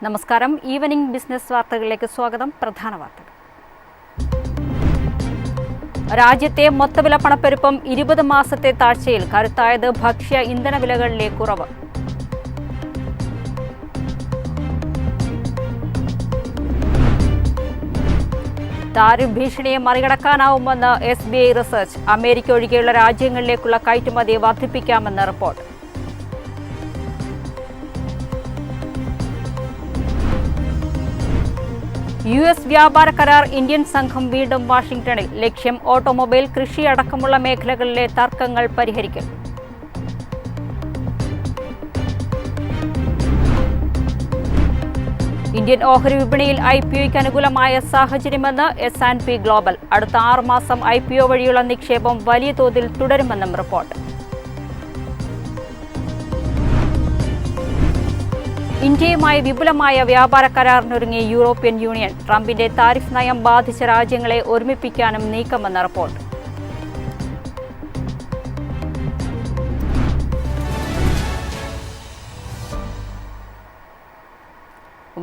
നമസ്കാരം. Evening business വാർത്തകളിലേക്ക് സ്വാഗതം. പ്രധാന വാർത്തകൾ. രാജ്യത്തെ മൊത്തവില പണപ്പെരുപ്പം 20 മാസത്തെ താഴ്ചയിൽ. കരുത്തായത് ഭക്ഷ്യ ഇന്ധന വിലകളിലെ കുറവ്. താരിഫ് ഭീഷണിയെ മറികടക്കാനാവുമെന്ന് SBI റിസർച്ച്. അമേരിക്ക ഒഴികെയുള്ള രാജ്യങ്ങളിലേക്കുള്ള കയറ്റുമതി വർദ്ധിപ്പിക്കാമെന്ന് റിപ്പോർട്ട്. US വ്യാപാര കരാർ ഇന്ത്യൻ സംഘം വീണ്ടും വാഷിംഗ്ടണിൽ. ലക്ഷ്യം ഓട്ടോമൊബൈൽ, കൃഷി അടക്കമുള്ള മേഖലകളിലെ തർക്കങ്ങൾ പരിഹരിക്കൽ. ഇന്ത്യൻ ഓഹരി വിപണിയിൽ IPOയ്ക്ക് അനുകൂലമായ സാഹചര്യമെന്ന് S&P ഗ്ലോബൽ. അടുത്ത 6 മാസം IPO വഴിയുള്ള നിക്ഷേപം വലിയ തോതിൽ തുടരുമെന്നും റിപ്പോർട്ട്. ഇന്ത്യയുമായി വിപുലമായ വ്യാപാര കരാറിനൊരുങ്ങി യൂറോപ്യൻ യൂണിയൻ. ട്രംപിന്റെ താരിഫ് നയം ബാധിച്ച രാജ്യങ്ങളെ ഒരുമിപ്പിക്കാനും നീക്കമെന്ന റിപ്പോർട്ട്.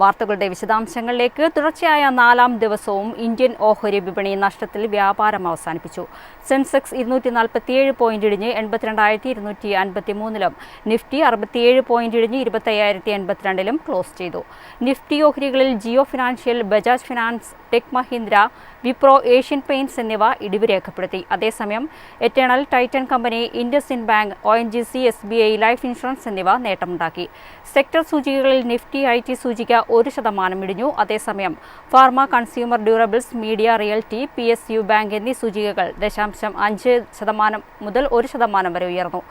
വാർത്തകളുടെ വിശദാംശങ്ങളിലേക്ക്. തുടർച്ചയായ 4-ാം ദിവസവും ഇന്ത്യൻ ഓഹരി വിപണി നഷ്ടത്തിൽ വ്യാപാരം അവസാനിപ്പിച്ചു. സെൻസെക്സ് 247 പോയിന്റ് ഇടിഞ്ഞ് 82,253-ലും നിഫ്റ്റി 67 പോയിന്റ് ഇടിഞ്ഞ് 25,082-ലും ക്ലോസ് ചെയ്തു. നിഫ്റ്റി ഓഹരികളിൽ Jio financial, Bajaj finance, tech Mahindra, Wipro, Asian paints എന്നിവ ഇടിവ് രേഖപ്പെടുത്തി. അതേസമയം Eternal, Titan company, IndusInd bank, ONGC, SBI life insurance എന്നിവ നേട്ടമുണ്ടാക്കി. സെക്ടർ സൂചികകളിൽ നിഫ്റ്റി IT സൂചിക 1% ഇടിഞ്ഞു. അതേസമയം pharma, consumer durables, media, realty, PSU bank എന്നീ സൂചികകൾ 0.5% മുതൽ 1% വരെ ഉയർന്നു.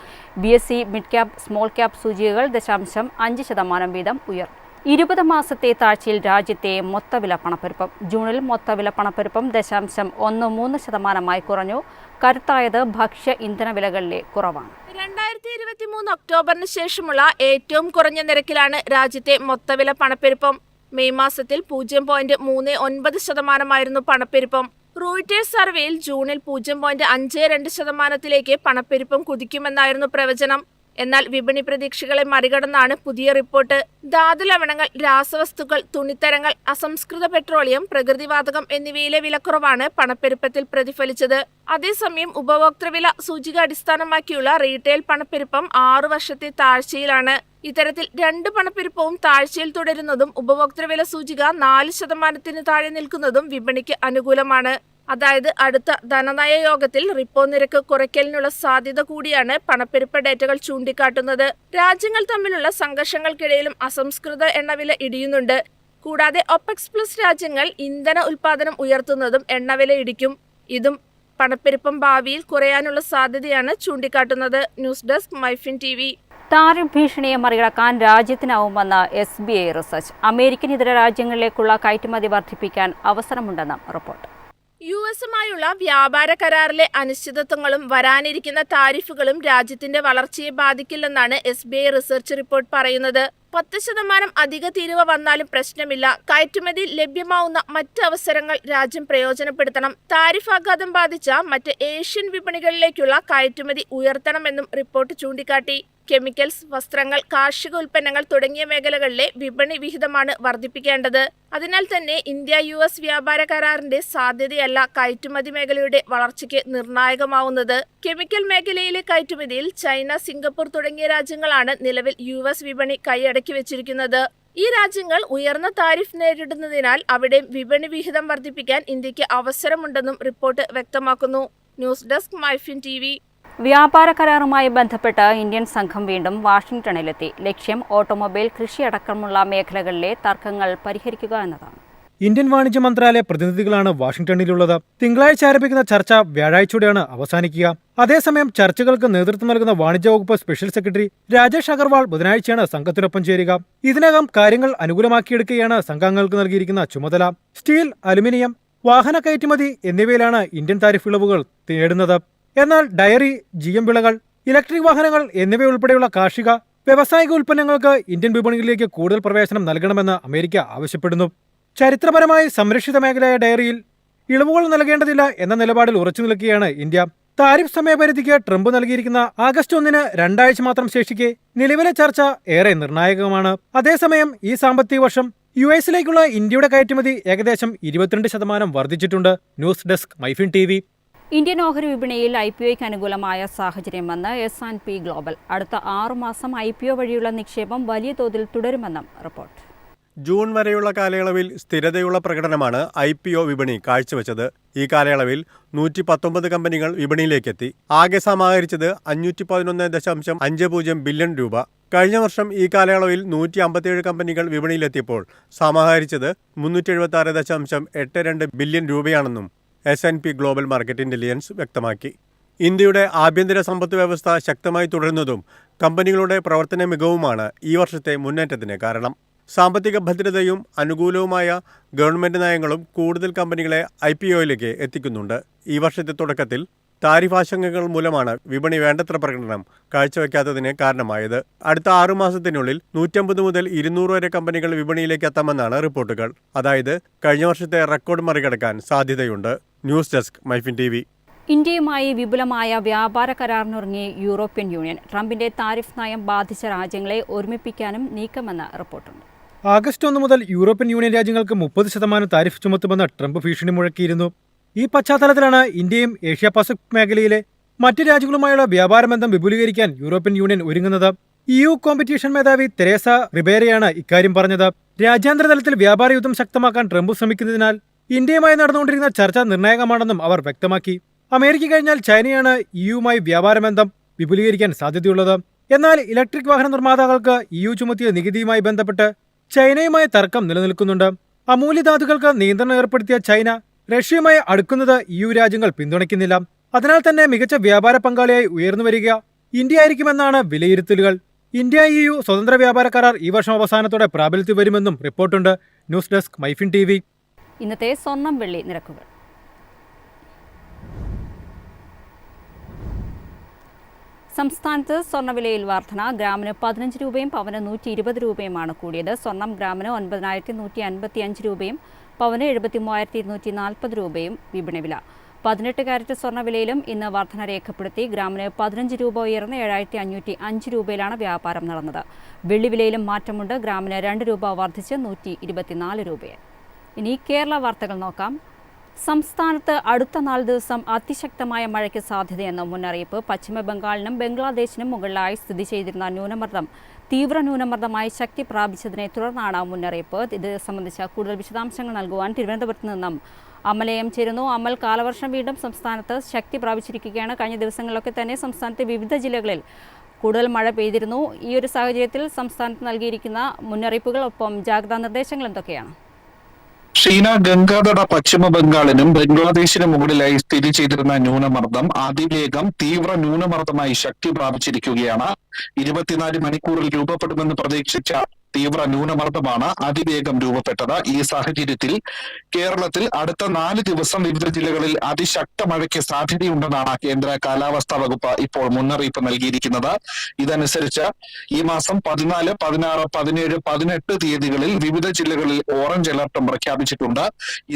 BSE mid cap, small cap സൂചികകൾ 0.5% വീതം ഉയർന്നു. 20 മാസത്തെ താഴ്ചയിൽ രാജ്യത്തെ മൊത്തവില പണപ്പെരുപ്പം. ജൂണിൽ മൊത്തവില പണപ്പെരുപ്പം 0.13% കുറഞ്ഞു. കരുത്തായത് ഭക്ഷ്യ ഇന്ധന വിലകളിലെ കുറവാണ്. 2023 ഒക്ടോബറിന് ശേഷമുള്ള ഏറ്റവും കുറഞ്ഞ നിരക്കിലാണ് രാജ്യത്തെ മൊത്തവില പണപ്പെരുപ്പം. മെയ് മാസത്തിൽ 0.39% പണപ്പെരുപ്പം. റോയിറ്റേഴ്സ് സർവേയിൽ ജൂണിൽ 0.52%-ലേക്ക് പണപ്പെരുപ്പം കുതിക്കുമെന്നായിരുന്നു പ്രവചനം. എന്നാൽ വിപണി പ്രതീക്ഷകളെ മറികടന്നാണ് പുതിയ റിപ്പോർട്ട്. ധാതുലവണങ്ങൾ, രാസവസ്തുക്കൾ, തുണിത്തരങ്ങൾ, അസംസ്കൃത പെട്രോളിയം, പ്രകൃതിവാതകം എന്നിവയിലെ വിലക്കുറവാണ് പണപ്പെരുപ്പത്തിൽ പ്രതിഫലിച്ചത്. അതേസമയം ഉപഭോക്തൃവില സൂചിക അടിസ്ഥാനമാക്കിയുള്ള റീറ്റെയിൽ പണപ്പെരുപ്പം 6 വർഷത്തെ താഴ്ചയിലാണ്. ഇത്തരത്തിൽ 2 പണപ്പെരുപ്പവും താഴ്ചയിൽ തുടരുന്നതും ഉപഭോക്തൃവില സൂചിക 4% താഴെ നിൽക്കുന്നതും വിപണിക്ക് അനുകൂലമാണ്. അതായത് അടുത്ത ധനനയ യോഗത്തിൽ റിപ്പോ നിരക്ക് കുറയ്ക്കലിനുള്ള സാധ്യത കൂടിയാണ് പണപ്പെരുപ്പ ഡേറ്റകൾ ചൂണ്ടിക്കാട്ടുന്നത്. രാജ്യങ്ങൾ തമ്മിലുള്ള സംഘർഷങ്ങൾക്കിടയിലും അസംസ്കൃത എണ്ണവില ഇടിയുന്നുണ്ട്. കൂടാതെ OPEC+ രാജ്യങ്ങൾ ഇന്ധന ഉൽപാദനം ഉയർത്തുന്നതും എണ്ണവില ഇടിക്കും. ഇതും പണപ്പെരുപ്പം ഭാവിയിൽ കുറയാനുള്ള സാധ്യതയാണ് ചൂണ്ടിക്കാട്ടുന്നത്. News desk MyFin TV. Tariff ഭീഷണിയെ മറികടക്കാൻ രാജ്യത്തിനാവുമെന്ന് SBI റിസർച്ച്. അമേരിക്കൻ ഇതര രാജ്യങ്ങളിലേക്കുള്ള കയറ്റുമതി വർദ്ധിപ്പിക്കാൻ അവസരമുണ്ടെന്ന് റിപ്പോർട്ട്. US-മായുള്ള വ്യാപാര കരാറിലെ അനിശ്ചിതത്വങ്ങളും വരാനിരിക്കുന്ന താരിഫുകളും രാജ്യത്തിന്റെ വളർച്ചയെ ബാധിക്കില്ലെന്നാണ് SBI റിസർച്ച് റിപ്പോർട്ട് പറയുന്നത്. 10% അധിക തീരുവ വന്നാലും പ്രശ്നമില്ല. കയറ്റുമതി ലഭ്യമാവുന്ന മറ്റ് അവസരങ്ങൾ രാജ്യം പ്രയോജനപ്പെടുത്തണം. താരിഫ് ആഘാതം ബാധിച്ച മറ്റ് ഏഷ്യൻ വിപണികളിലേക്കുള്ള കയറ്റുമതി ഉയർത്തണമെന്നും റിപ്പോർട്ട് ചൂണ്ടിക്കാട്ടി. കെമിക്കൽസ്, വസ്ത്രങ്ങൾ, കാർഷിക ഉൽപ്പന്നങ്ങൾ തുടങ്ങിയ മേഖലകളിലെ വിപണി വിഹിതമാണ് വർദ്ധിപ്പിക്കേണ്ടത്. അതിനാൽ തന്നെ ഇന്ത്യ-US വ്യാപാര കരാറിന്റെ സാധ്യതയല്ല കയറ്റുമതി മേഖലയുടെ വളർച്ചയ്ക്ക് നിർണായകമാവുന്നത്. കെമിക്കൽ മേഖലയിലെ കയറ്റുമതിയിൽ ചൈന, സിംഗപ്പൂർ തുടങ്ങിയ രാജ്യങ്ങളാണ് നിലവിൽ US വിപണി കൈയടക്കി വെച്ചിരിക്കുന്നത്. ഈ രാജ്യങ്ങൾ ഉയർന്ന താരിഫ് നേരിടുന്നതിനാൽ അവിടെ വിപണി വിഹിതം വർദ്ധിപ്പിക്കാൻ ഇന്ത്യക്ക് അവസരമുണ്ടെന്നും റിപ്പോർട്ട് വ്യക്തമാക്കുന്നു. News desk MyFin TV. വ്യാപാര കരാറുമായി ബന്ധപ്പെട്ട് ഇന്ത്യൻ സംഘം വീണ്ടും വാഷിംഗ്ടണിലെത്തി. ലക്ഷ്യം ഓട്ടോമൊബൈൽ, കൃഷി അടക്കമുള്ള മേഖലകളിലെ തർക്കങ്ങൾ പരിഹരിക്കുക എന്നതാണ്. ഇന്ത്യൻ വാണിജ്യ മന്ത്രാലയ പ്രതിനിധികളാണ് വാഷിംഗ്ടണിലുള്ളത്. തിങ്കളാഴ്ച ആരംഭിക്കുന്ന ചർച്ച വ്യാഴാഴ്ചയോടെയാണ് അവസാനിക്കുക. അതേസമയം ചർച്ചകൾക്ക് നേതൃത്വം നൽകുന്ന വാണിജ്യ വകുപ്പ് സ്പെഷ്യൽ സെക്രട്ടറി രാജേഷ് അഗർവാൾ ബുധനാഴ്ചയാണ് സംഘത്തിനൊപ്പം ചേരുക. ഇതിനകം കാര്യങ്ങൾ അനുകൂലമാക്കിയെടുക്കുകയാണ് സംഘാംഗങ്ങൾക്ക് നൽകിയിരിക്കുന്ന ചുമതല. സ്റ്റീൽ, അലുമിനിയം, വാഹന കയറ്റുമതി എന്നിവയിലാണ് ഇന്ത്യൻ താരിഫ് ഇളവുകൾ നേടുന്നത്. എന്നാൽ ഡയറി, GM വിളകൾ, ഇലക്ട്രിക് വാഹനങ്ങൾ എന്നിവയുൾപ്പെടെയുള്ള കാർഷിക, വ്യാവസായിക ഉൽപ്പന്നങ്ങൾക്ക് ഇന്ത്യൻ വിപണികളിലേക്ക് കൂടുതൽ പ്രവേശനം നൽകണമെന്ന് അമേരിക്ക ആവശ്യപ്പെടുന്നു. ചരിത്രപരമായി സംരക്ഷിത മേഖലയായ ഡയറിയിൽ ഇളവുകൾ നൽകേണ്ടതില്ല എന്ന നിലപാടിൽ ഉറച്ചു നിൽക്കുകയാണ് ഇന്ത്യ. താരിഫ് സമയപരിധിക്ക് ട്രംപ് നൽകിയിരിക്കുന്ന ആഗസ്റ്റ് 1 2 മാത്രം ശേഷിക്കെ നിലവിലെ ചർച്ച ഏറെ നിർണായകമാണ്. അതേസമയം ഈ സാമ്പത്തിക വർഷം US-ലേക്കുള്ള ഇന്ത്യയുടെ കയറ്റുമതി ഏകദേശം 22% വർദ്ധിച്ചിട്ടുണ്ട്. News desk MyFin TV. Indian ഓഹരി വിപണിയിൽ IPOയ്ക്ക് അനുകൂലമായ സാഹചര്യമെന്ന് S&P ഗ്ലോബൽ. അടുത്ത 6 മാസം IPO വഴിയുള്ള നിക്ഷേപം വലിയ തോതിൽ തുടരുമെന്നും റിപ്പോർട്ട്. ജൂൺ വരെയുള്ള കാലയളവിൽ സ്ഥിരതയുള്ള പ്രകടനമാണ് IPO വിപണി കാഴ്ചവെച്ചത്. ഈ കാലയളവിൽ 119 കമ്പനികൾ വിപണിയിലേക്കെത്തി. ആകെ സമാഹരിച്ചത് 511.50 ബില്യൺ രൂപ. കഴിഞ്ഞ വർഷം ഈ കാലയളവിൽ 157 കമ്പനികൾ വിപണിയിലെത്തിയപ്പോൾ സമാഹരിച്ചത് 376.82 ബില്യൺ രൂപയാണെന്നും S&P ഗ്ലോബൽ മാർക്കറ്റ് ഇന്റലിജൻസ് വ്യക്തമാക്കി. ഇന്ത്യയുടെ ആഭ്യന്തര സമ്പദ് വ്യവസ്ഥ ശക്തമായി തുടരുന്നതും കമ്പനികളുടെ പ്രവർത്തന മികവുമാണ് ഈ വർഷത്തെ മുന്നേറ്റത്തിന് കാരണം. സാമ്പത്തിക ഭദ്രതയും അനുകൂലവുമായ ഗവൺമെന്റ് നയങ്ങളും കൂടുതൽ കമ്പനികളെ IPOയിലേക്ക് എത്തിക്കുന്നുണ്ട്. ഈ വർഷത്തെ തുടക്കത്തിൽ താരിഫ് ആശങ്കകൾ മൂലമാണ് വിപണി വേണ്ടത്ര പ്രകടനം കാഴ്ചവെക്കാത്തതിന് കാരണമായത്. അടുത്ത 6 മാസത്തിനുള്ളിൽ 150 മുതൽ 200 വരെ കമ്പനികൾ വിപണിയിലേക്ക് എത്താമെന്നാണ് റിപ്പോർട്ടുകൾ. അതായത് കഴിഞ്ഞ വർഷത്തെ റെക്കോർഡ് മറികടക്കാൻ സാധ്യതയുണ്ട്. News desk MyFin TV. ഇന്ത്യയുമായി വിപുലമായ വ്യാപാര കരാറിനൊരുങ്ങി യൂറോപ്യൻ യൂണിയൻ. ട്രംപിന്റെ താരിഫ് നയം ബാധിച്ച രാജ്യങ്ങളെ ഒരുമിപ്പിക്കാനും നീക്കമെന്ന് റിപ്പോർട്ടുണ്ട്. ആഗസ്റ്റ് 1 മുതൽ യൂറോപ്യൻ യൂണിയൻ രാജ്യങ്ങൾക്ക് 30% താരിഫ് ചുമത്തുമെന്ന് ട്രംപ് ഭീഷണി മുഴക്കിയിരുന്നു. ഈ പശ്ചാത്തലത്തിലാണ് ഇന്ത്യയും ഏഷ്യ പസഫിക് മേഖലയിലെ മറ്റ് രാജ്യങ്ങളുമായുള്ള വ്യാപാര ബന്ധം വിപുലീകരിക്കാൻ യൂറോപ്യൻ യൂണിയൻ ഒരുങ്ങുന്നത്. EU കോമ്പറ്റീഷൻ മേധാവി തെരേസ റിബേരയാണ് ഇക്കാര്യം പറഞ്ഞത്. രാജ്യാന്തര തലത്തിൽ വ്യാപാര യുദ്ധം ശക്തമാക്കാൻ ട്രംപ് ശ്രമിക്കുന്നതിനാൽ ഇന്ത്യയുമായി നടന്നുകൊണ്ടിരിക്കുന്ന ചർച്ച നിർണായകമാണെന്നും അവർ വ്യക്തമാക്കി. അമേരിക്ക കഴിഞ്ഞാൽ ചൈനയാണ് EUമായി വ്യാപാര ബന്ധം വിപുലീകരിക്കാൻ സാധ്യതയുള്ളത്. എന്നാൽ ഇലക്ട്രിക് വാഹന നിർമ്മാതാക്കൾക്ക് EU ചുമത്തിയ നികുതിയുമായി ബന്ധപ്പെട്ട് ചൈനയുമായി തർക്കം നിലനിൽക്കുന്നുണ്ട്. അമൂല്യധാതുക്കൾക്ക് നിയന്ത്രണം ഏർപ്പെടുത്തിയ ചൈന റഷ്യയുമായി അടുക്കുന്നത് EU രാജ്യങ്ങൾ പിന്തുണയ്ക്കുന്നില്ല. അതിനാൽ തന്നെ മികച്ച വ്യാപാര പങ്കാളിയായി ഉയർന്നുവരിക ഇന്ത്യ ആയിരിക്കുമെന്നാണ് വിലയിരുത്തലുകൾ. ഇന്ത്യ EU സ്വതന്ത്ര വ്യാപാര കരാർ ഈ വർഷം അവസാനത്തോടെ പ്രാബല്യത്തിൽ വരുമെന്നും റിപ്പോർട്ടുണ്ട്. News desk MyFin TV. ഇന്നത്തെ സ്വർണം വെള്ളി നിരക്കുകൾ. സംസ്ഥാനത്ത് സ്വർണ്ണവിലയിൽ വർധന. ഗ്രാമിന് 15 രൂപയും പവന് 120 രൂപയുമാണ് കൂടിയത്. സ്വർണം ഗ്രാമിന് 9,155 രൂപയും പവന് 73,240 രൂപയും വിപണി വില. 18 കാരറ്റ് സ്വർണ്ണവിലയിലും ഇന്ന് വർധന രേഖപ്പെടുത്തി. ഗ്രാമിന് 15 രൂപ ഉയർന്ന് 7,505 രൂപയിലാണ് വ്യാപാരം നടന്നത്. വെള്ളിവിലയിലും മാറ്റമുണ്ട്. ഗ്രാമിന് 2 രൂപ വർദ്ധിച്ച് 124 രൂപയായി. ഇനി കേരള വാർത്തകൾ നോക്കാം. സംസ്ഥാനത്ത് അടുത്ത 4 ദിവസം അതിശക്തമായ മഴയ്ക്ക് സാധ്യതയെന്ന മുന്നറിയിപ്പ്. പശ്ചിമ ബംഗാളിനും ബംഗ്ലാദേശിനും മുകളിലായി സ്ഥിതി ചെയ്തിരുന്ന ന്യൂനമർദ്ദം തീവ്ര ന്യൂനമർദ്ദമായി ശക്തി പ്രാപിച്ചതിനെ തുടർന്നാണ് മുന്നറിയിപ്പ്. ഇത് സംബന്ധിച്ച കൂടുതൽ വിശദാംശങ്ങൾ നൽകുവാൻ തിരുവനന്തപുരത്ത് നിന്നും അമലയം ചേരുന്നു. അമൽ, കാലവർഷം വീണ്ടും സംസ്ഥാനത്ത് ശക്തി പ്രാപിച്ചിരിക്കുകയാണ്. കഴിഞ്ഞ ദിവസങ്ങളിലൊക്കെ തന്നെ സംസ്ഥാനത്തെ വിവിധ ജില്ലകളിൽ കൂടുതൽ മഴ പെയ്തിരുന്നു. ഈ ഒരു സാഹചര്യത്തിൽ സംസ്ഥാനത്ത് നൽകിയിരിക്കുന്ന മുന്നറിയിപ്പുകൾ ഒപ്പം ജാഗ്രതാ നിർദ്ദേശങ്ങൾ എന്തൊക്കെയാണ്? ഷീന, ഗംഗാതട പശ്ചിമ ബംഗാളിനും ബംഗ്ലാദേശിനും മുകളിലായി സ്ഥിതി ചെയ്തിരുന്ന ന്യൂനമർദ്ദം അതിവേഗം തീവ്ര ന്യൂനമർദ്ദമായി ശക്തി പ്രാപിച്ചിരിക്കുകയാണ്. 24 മണിക്കൂറിൽ രൂപപ്പെടുമെന്ന് പ്രതീക്ഷിച്ച തീവ്ര ന്യൂനമർദ്ദമാണ് അതിവേഗം രൂപപ്പെട്ടത്. ഈ സാഹചര്യത്തിൽ കേരളത്തിൽ അടുത്ത 4 ദിവസം വിവിധ ജില്ലകളിൽ അതിശക്ത മഴയ്ക്ക് സാധ്യതയുണ്ടെന്നാണ് കേന്ദ്ര കാലാവസ്ഥാ വകുപ്പ് ഇപ്പോൾ മുന്നറിയിപ്പ് നൽകിയിരിക്കുന്നത്. ഇതനുസരിച്ച് ഈ മാസം 14, 16, 17, 18 തീയതികളിൽ വിവിധ ജില്ലകളിൽ ഓറഞ്ച് അലർട്ടും പ്രഖ്യാപിച്ചിട്ടുണ്ട്.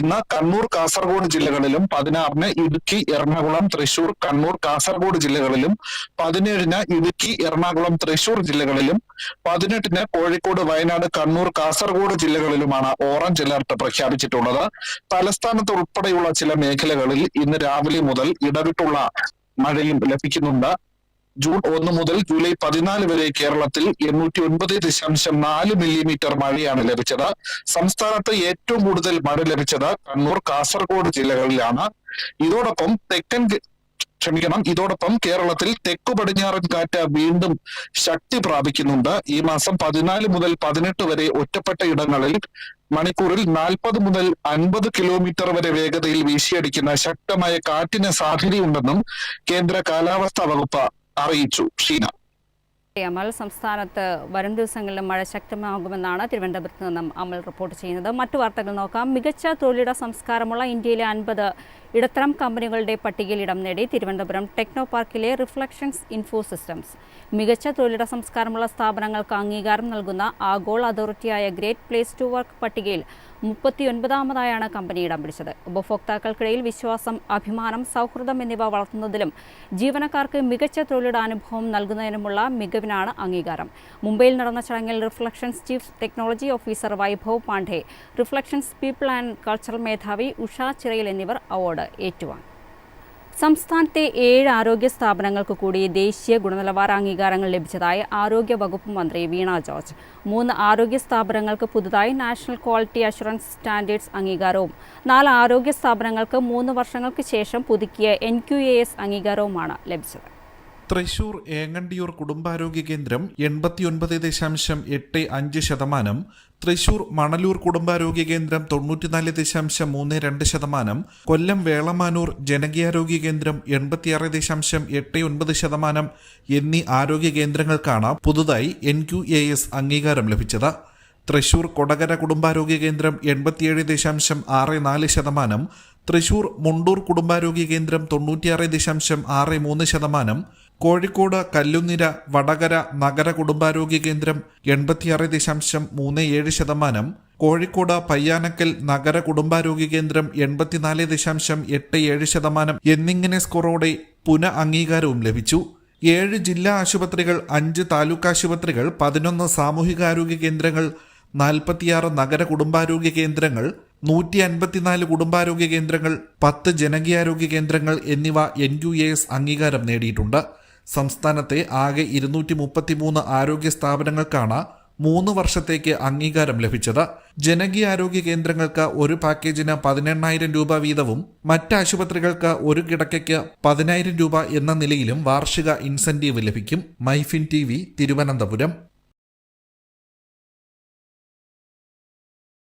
ഇന്ന് കണ്ണൂർ, കാസർഗോഡ് ജില്ലകളിലും 16-ന് ഇടുക്കി, എറണാകുളം, തൃശൂർ, കണ്ണൂർ, കാസർഗോഡ് ജില്ലകളിലും 17-ന് ഇടുക്കി, എറണാകുളം, തൃശൂർ ജില്ലകളിലും 18-ന് കോഴിക്കോട്, വയനാട്, കണ്ണൂർ, കാസർഗോഡ് ജില്ലകളിലുമാണ് ഓറഞ്ച് അലർട്ട് പ്രഖ്യാപിച്ചിട്ടുള്ളത്. തലസ്ഥാനത്ത് ഉൾപ്പെടെയുള്ള ചില മേഖലകളിൽ ഇന്ന് രാവിലെ മുതൽ ഇടവിട്ടുള്ള മഴയും ലഭിക്കുന്നുണ്ട്. ജൂൺ 1 മുതൽ ജൂലൈ 14 വരെ കേരളത്തിൽ 809.4 മില്ലിമീറ്റർ മഴയാണ് ലഭിച്ചത്. സംസ്ഥാനത്ത് ഏറ്റവും കൂടുതൽ മഴ ലഭിച്ചത് കണ്ണൂർ, കാസർഗോഡ് ജില്ലകളിലാണ്. ഇതോടൊപ്പം കേരളത്തിൽ തെക്കു പടിഞ്ഞാറൻ കാറ്റ് വീണ്ടും ശക്തി പ്രാപിക്കുന്നുണ്ട്. ഈ മാസം 14 മുതൽ 18 വരെ ഒറ്റപ്പെട്ട ഇടങ്ങളിൽ മണിക്കൂറിൽ 40 മുതൽ 50 കിലോമീറ്റർ വരെ വേഗതയിൽ വീശിയടിക്കുന്ന ശക്തമായ കാറ്റിന് സാധ്യതയുണ്ടെന്നും കേന്ദ്ര കാലാവസ്ഥാ വകുപ്പ് അറിയിച്ചു. ഷീന. അമൽ, സംസ്ഥാനത്ത് വരും ദിവസങ്ങളിലും മഴ ശക്തമാകുമെന്നാണ് തിരുവനന്തപുരത്ത് നിന്നും അമൽ റിപ്പോർട്ട് ചെയ്യുന്നത്. മറ്റു വാർത്തകൾ നോക്കാം. മികച്ച തൊഴിലിട സംസ്കാരമുള്ള ഇന്ത്യയിലെ 50 ഇടത്തരം കമ്പനികളുടെ പട്ടികയിൽ ഇടം നേടി തിരുവനന്തപുരം ടെക്നോ പാർക്കിലെ റിഫ്ലക്ഷൻസ് ഇൻഫോ സിസ്റ്റംസ്. മികച്ച തൊഴിലിട സംസ്കാരമുള്ള സ്ഥാപനങ്ങൾക്ക് അംഗീകാരം നൽകുന്ന ആഗോള അതോറിറ്റിയായ ഗ്രേറ്റ് പ്ലേസ് ടു വർക്ക് പട്ടികയിൽ 39ാമതായാണ് കമ്പനി ഇടം പിടിച്ചത്. ഉപഭോക്താക്കൾക്കിടയിൽ വിശ്വാസം, അഭിമാനം, സൗഹൃദം എന്നിവ വളർത്തുന്നതിലും ജീവനക്കാർക്ക് മികച്ച തൊഴിലിട അനുഭവം നൽകുന്നതിനുമുള്ള മികവിനാണ് അംഗീകാരം. മുംബൈയിൽ നടന്ന ചടങ്ങിൽ Reflections chief technology officer Vaibhav Pandey, Reflections people and cultural മേധാവി ഉഷ ചിറയിൽ എന്നിവർ അവാർഡ് ഏറ്റുവാങ്ങി. സംസ്ഥാനത്തെ 7 ആരോഗ്യ സ്ഥാപനങ്ങൾക്ക് കൂടി ദേശീയ ഗുണനിലവാര അംഗീകാരങ്ങൾ ലഭിച്ചതായി ആരോഗ്യ വകുപ്പ് മന്ത്രി വീണ ജോർജ്. 3 ആരോഗ്യ സ്ഥാപനങ്ങൾക്ക് പുതുതായി നാഷണൽ ക്വാളിറ്റി അഷുറൻസ് സ്റ്റാൻഡേർഡ്സ് അംഗീകാരവും 4 ആരോഗ്യ സ്ഥാപനങ്ങൾക്ക് 3 വർഷങ്ങൾക്ക് ശേഷം പുതുക്കിയ NQAS അംഗീകാരവുമാണ് ലഭിച്ചത്. തൃശൂർ ഏങ്ങണ്ടിയൂർ കുടുംബാരോഗ്യ കേന്ദ്രം 89.85%, തൃശൂർ മണലൂർ കുടുംബാരോഗ്യ കേന്ദ്രം 94.32%, കൊല്ലം വേളമാനൂർ ജനകീയാരോഗ്യ കേന്ദ്രം 86.89% എന്നീ ആരോഗ്യ കേന്ദ്രങ്ങൾക്കാണ് പുതുതായി NQAS അംഗീകാരം ലഭിച്ചത്. തൃശൂർ കൊടകര കുടുംബാരോഗ്യ കേന്ദ്രം 87.64%, തൃശൂർ മുണ്ടൂർ കുടുംബാരോഗ്യ കേന്ദ്രം 96.63%, കോഴിക്കോട് കല്ലുനിര വടകര നഗര കുടുംബാരോഗ്യ കേന്ദ്രം 86.37%, കോഴിക്കോട് പയ്യാനക്കൽ നഗര കുടുംബാരോഗ്യ കേന്ദ്രം 84.87% എന്നിങ്ങനെ സ്കോറോടെ പുനഃ അംഗീകാരവും ലഭിച്ചു. 7 ജില്ലാ ആശുപത്രികൾ, 5 താലൂക്ക് ആശുപത്രികൾ, 11 സാമൂഹികാരോഗ്യ കേന്ദ്രങ്ങൾ, 46 നഗര കുടുംബാരോഗ്യ കേന്ദ്രങ്ങൾ, 154 കുടുംബാരോഗ്യ കേന്ദ്രങ്ങൾ, 10 ജനകീയാരോഗ്യ കേന്ദ്രങ്ങൾ എന്നിവ NQAS അംഗീകാരം നേടിയിട്ടുണ്ട്. സംസ്ഥാനത്തെ ആകെ 233 ആരോഗ്യ സ്ഥാപനങ്ങൾക്കാണ് 3 വർഷത്തേക്ക് അംഗീകാരം ലഭിച്ചത്. ജനകീയാരോഗ്യ കേന്ദ്രങ്ങൾക്ക് ഒരു പാക്കേജിന് 18,000 രൂപ വീതവും മറ്റ് ആശുപത്രികൾക്ക് ഒരു കിടക്കയ്ക്ക് 10,000 രൂപ എന്ന നിലയിലും വാർഷിക ഇൻസെന്റീവ് ലഭിക്കും. മൈഫിൻ TV, തിരുവനന്തപുരം.